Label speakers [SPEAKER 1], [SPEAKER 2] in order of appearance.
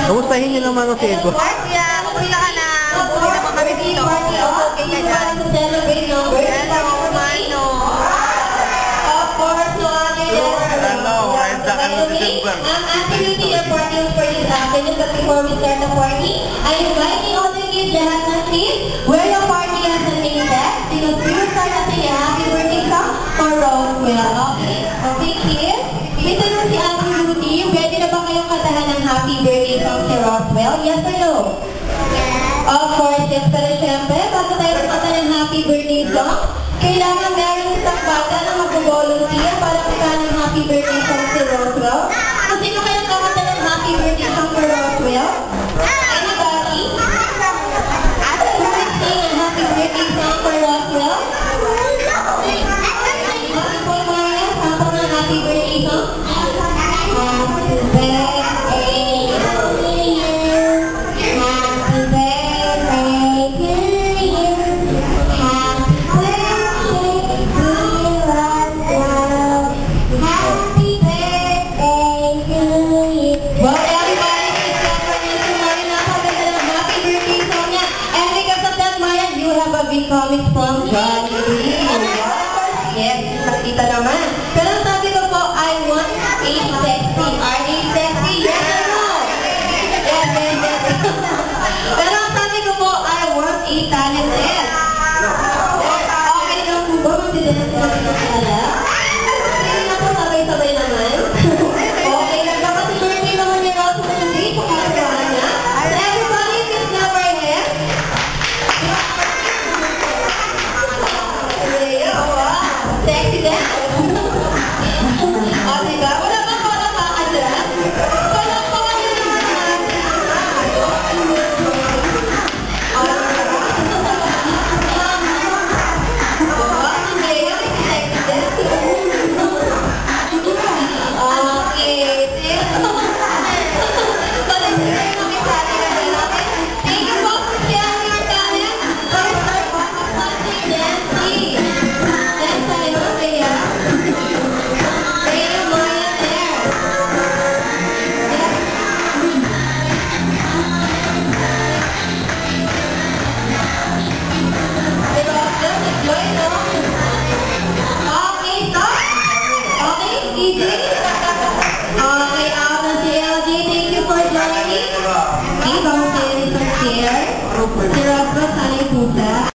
[SPEAKER 1] Kamustahin niyo naman ang sego?
[SPEAKER 2] Kuya, kumula ka na. Hindi naman kami dito. Okay ka dyan. Hello, Mano.
[SPEAKER 3] I'm asking you to party for this afternoon, but before we start the party, I'm inviting all the kids lahat ng seat where your party has a name tag, because we will start natin yung happy birthday song for Roswell. Okay? Okay, kids? May tanong si Ate Rudy, ready na ba kayong kantahan ng happy birthday song si Roswell? Yes or no? Of course, yes. Pero syempre, bago tayo kumanta ng happy birthday song, kailangan meron isang bata na mag-volunteer para kantahan ng happy birthday song si Roswell. Kung sino kayong kumanta ng happy birthday song for Roswell? Anybody? Who would sing a happy birthday song for Roswell? Happy po, Maria. Sample ng happy birthday song.